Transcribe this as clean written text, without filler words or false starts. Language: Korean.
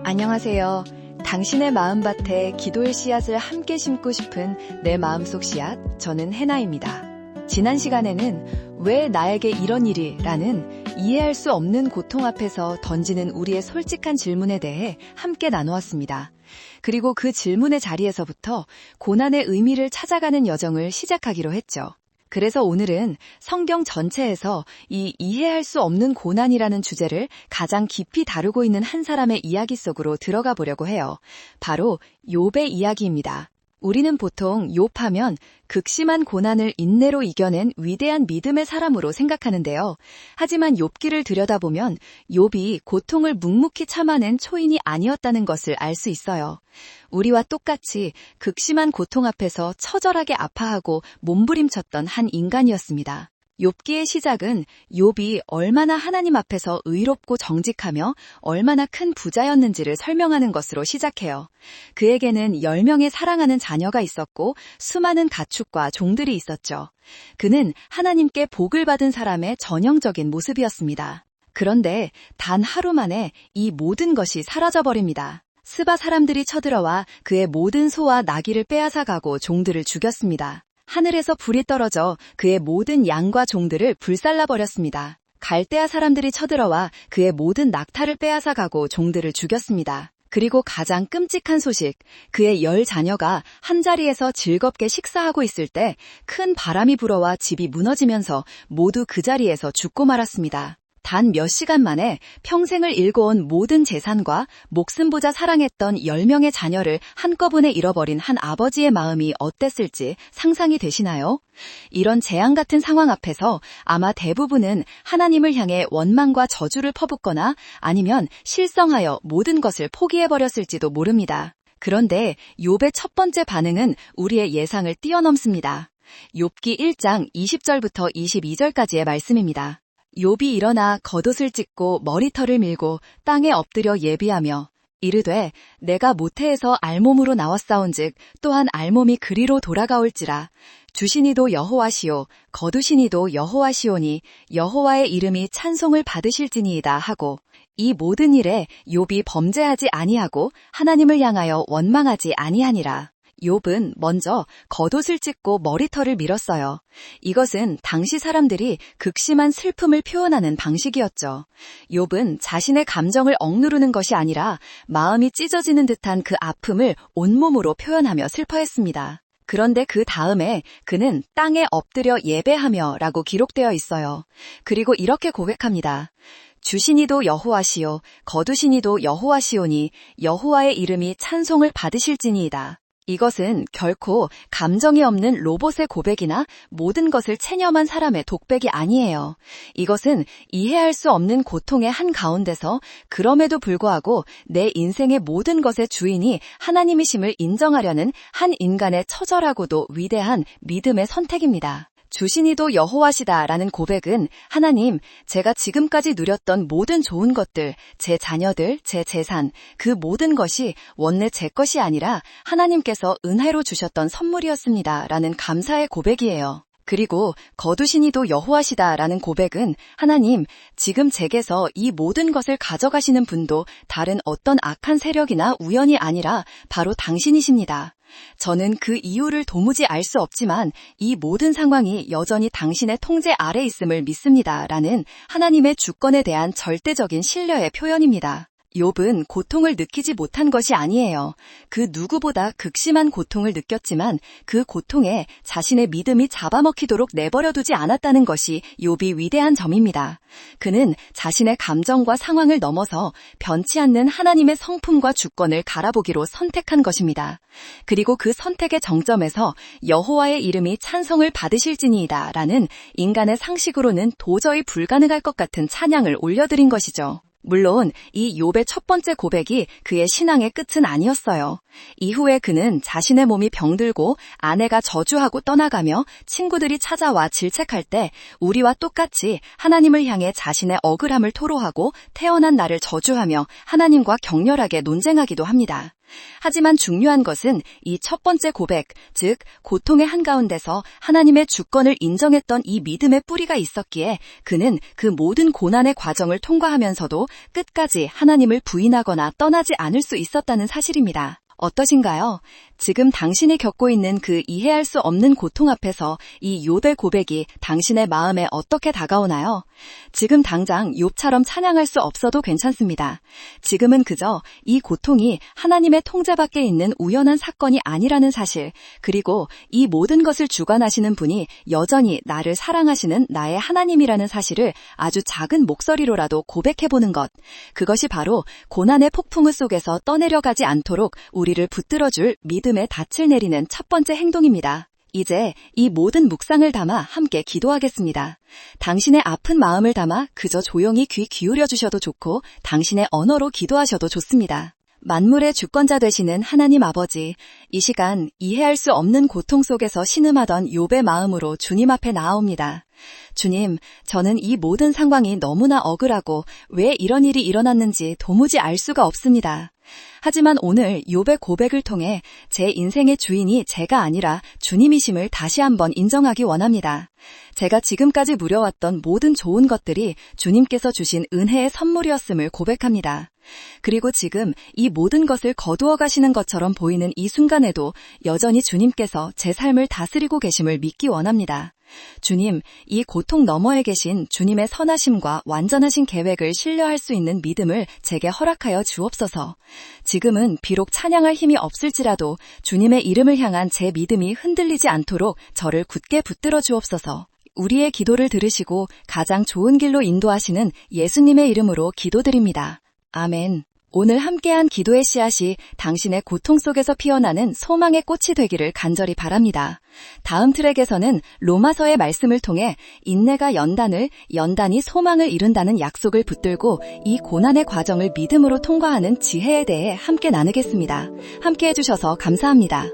안녕하세요. 당신의 마음밭에 기도의 씨앗을 함께 심고 싶은 내 마음속 씨앗, 저는 해나입니다. 지난 시간에는 왜 나에게 이런 일이? 라는 이해할 수 없는 고통 앞에서 던지는 우리의 솔직한 질문에 대해 함께 나누었습니다. 그리고 그 질문의 자리에서부터 고난의 의미를 찾아가는 여정을 시작하기로 했죠. 그래서 오늘은 성경 전체에서 이 이해할 수 없는 고난이라는 주제를 가장 깊이 다루고 있는 한 사람의 이야기 속으로 들어가 보려고 해요. 바로 욥의 이야기입니다. 우리는 보통 욥하면 극심한 고난을 인내로 이겨낸 위대한 믿음의 사람으로 생각하는데요. 하지만 욥기를 들여다보면 욥이 고통을 묵묵히 참아낸 초인이 아니었다는 것을 알 수 있어요. 우리와 똑같이 극심한 고통 앞에서 처절하게 아파하고 몸부림쳤던 한 인간이었습니다. 욥기의 시작은 욥이 얼마나 하나님 앞에서 의롭고 정직하며 얼마나 큰 부자였는지를 설명하는 것으로 시작해요. 그에게는 10명의 사랑하는 자녀가 있었고 수많은 가축과 종들이 있었죠. 그는 하나님께 복을 받은 사람의 전형적인 모습이었습니다. 그런데 단 하루 만에 이 모든 것이 사라져버립니다. 스바 사람들이 쳐들어와 그의 모든 소와 나귀를 빼앗아가고 종들을 죽였습니다. 하늘에서 불이 떨어져 그의 모든 양과 종들을 불살라버렸습니다. 갈대아 사람들이 쳐들어와 그의 모든 낙타를 빼앗아가고 종들을 죽였습니다. 그리고 가장 끔찍한 소식, 그의 10자녀가 한자리에서 즐겁게 식사하고 있을 때 큰 바람이 불어와 집이 무너지면서 모두 그 자리에서 죽고 말았습니다. 단 몇 시간 만에 평생을 일궈온 모든 재산과 목숨보다 사랑했던 10명의 자녀를 한꺼번에 잃어버린 한 아버지의 마음이 어땠을지 상상이 되시나요? 이런 재앙 같은 상황 앞에서 아마 대부분은 하나님을 향해 원망과 저주를 퍼붓거나 아니면 실성하여 모든 것을 포기해버렸을지도 모릅니다. 그런데 욥의 첫 번째 반응은 우리의 예상을 뛰어넘습니다. 욥기 1장 20절부터 22절까지의 말씀입니다. 욥이 일어나 겉옷을 찢고 머리털을 밀고 땅에 엎드려 예비하며 이르되 내가 모태에서 알몸으로 나왔사온즉 또한 알몸이 그리로 돌아가올지라 주신 이도 여호와시오 거두신 이도 여호와시오니 여호와의 이름이 찬송을 받으실지니이다 하고 이 모든 일에 욥이 범죄하지 아니하고 하나님을 향하여 원망하지 아니하니라. 욥은 먼저 겉옷을 찢고 머리털을 밀었어요. 이것은 당시 사람들이 극심한 슬픔을 표현하는 방식이었죠. 욥은 자신의 감정을 억누르는 것이 아니라 마음이 찢어지는 듯한 그 아픔을 온몸으로 표현하며 슬퍼했습니다. 그런데 그 다음에 그는 땅에 엎드려 예배하며 라고 기록되어 있어요. 그리고 이렇게 고백합니다. 주신 이도 여호와시오 거두신 이도 여호와시오니 여호와의 이름이 찬송을 받으실지니이다. 이것은 결코 감정이 없는 로봇의 고백이나 모든 것을 체념한 사람의 독백이 아니에요. 이것은 이해할 수 없는 고통의 한가운데서 그럼에도 불구하고 내 인생의 모든 것의 주인이 하나님이심을 인정하려는 한 인간의 처절하고도 위대한 믿음의 선택입니다. 주신 이도 여호와시다 라는 고백은 하나님, 제가 지금까지 누렸던 모든 좋은 것들, 제 자녀들, 제 재산, 그 모든 것이 원래 제 것이 아니라 하나님께서 은혜로 주셨던 선물이었습니다 라는 감사의 고백이에요. 그리고 거두신 이도 여호와시다 라는 고백은 하나님, 지금 제게서 이 모든 것을 가져가시는 분도 다른 어떤 악한 세력이나 우연이 아니라 바로 당신이십니다. 저는 그 이유를 도무지 알 수 없지만 이 모든 상황이 여전히 당신의 통제 아래 있음을 믿습니다 라는 하나님의 주권에 대한 절대적인 신뢰의 표현입니다. 욥은 고통을 느끼지 못한 것이 아니에요. 그 누구보다 극심한 고통을 느꼈지만 그 고통에 자신의 믿음이 잡아먹히도록 내버려두지 않았다는 것이 욥이 위대한 점입니다. 그는 자신의 감정과 상황을 넘어서 변치 않는 하나님의 성품과 주권을 갈아보기로 선택한 것입니다. 그리고 그 선택의 정점에서 여호와의 이름이 찬송을 받으실지니이다 라는 인간의 상식으로는 도저히 불가능할 것 같은 찬양을 올려드린 것이죠. 물론 이 욥의 첫 번째 고백이 그의 신앙의 끝은 아니었어요. 이후에 그는 자신의 몸이 병들고 아내가 저주하고 떠나가며 친구들이 찾아와 질책할 때 우리와 똑같이 하나님을 향해 자신의 억울함을 토로하고 태어난 나를 저주하며 하나님과 격렬하게 논쟁하기도 합니다. 하지만 중요한 것은 이 첫 번째 고백, 즉 고통의 한가운데서 하나님의 주권을 인정했던 이 믿음의 뿌리가 있었기에 그는 그 모든 고난의 과정을 통과하면서도 끝까지 하나님을 부인하거나 떠나지 않을 수 있었다는 사실입니다. 어떠신가요? 지금 당신이 겪고 있는 그 이해할 수 없는 고통 앞에서 이 욥의 고백이 당신의 마음에 어떻게 다가오나요? 지금 당장 욥처럼 찬양할 수 없어도 괜찮습니다. 지금은 그저 이 고통이 하나님의 통제 밖에 있는 우연한 사건이 아니라는 사실, 그리고 이 모든 것을 주관하시는 분이 여전히 나를 사랑하시는 나의 하나님이라는 사실을 아주 작은 목소리로라도 고백해보는 것, 그것이 바로 고난의 폭풍우 속에서 떠내려가지 않도록 우리를 붙들어줄 믿음의 닻을 내리는 첫 번째 행동입니다. 이제 이 모든 묵상을 담아 함께 기도하겠습니다. 당신의 아픈 마음을 담아 그저 조용히 귀 기울여 주셔도 좋고 당신의 언어로 기도하셔도 좋습니다. 만물의 주권자 되시는 하나님 아버지, 이 시간 이해할 수 없는 고통 속에서 신음하던 욥의 마음으로 주님 앞에 나아옵니다. 주님, 저는 이 모든 상황이 너무나 억울하고 왜 이런 일이 일어났는지 도무지 알 수가 없습니다. 하지만 오늘 욥의 고백을 통해 제 인생의 주인이 제가 아니라 주님이심을 다시 한번 인정하기 원합니다. 제가 지금까지 누려왔던 모든 좋은 것들이 주님께서 주신 은혜의 선물이었음을 고백합니다. 그리고 지금 이 모든 것을 거두어 가시는 것처럼 보이는 이 순간에도 여전히 주님께서 제 삶을 다스리고 계심을 믿기 원합니다. 주님, 이 고통 너머에 계신 주님의 선하심과 완전하신 계획을 신뢰할 수 있는 믿음을 제게 허락하여 주옵소서. 지금은 비록 찬양할 힘이 없을지라도 주님의 이름을 향한 제 믿음이 흔들리지 않도록 저를 굳게 붙들어 주옵소서. 우리의 기도를 들으시고 가장 좋은 길로 인도하시는 예수님의 이름으로 기도드립니다. 아멘. 오늘 함께한 기도의 씨앗이 당신의 고통 속에서 피어나는 소망의 꽃이 되기를 간절히 바랍니다. 다음 트랙에서는 로마서의 말씀을 통해 인내가 연단을, 연단이 소망을 이룬다는 약속을 붙들고 이 고난의 과정을 믿음으로 통과하는 지혜에 대해 함께 나누겠습니다. 함께 해주셔서 감사합니다.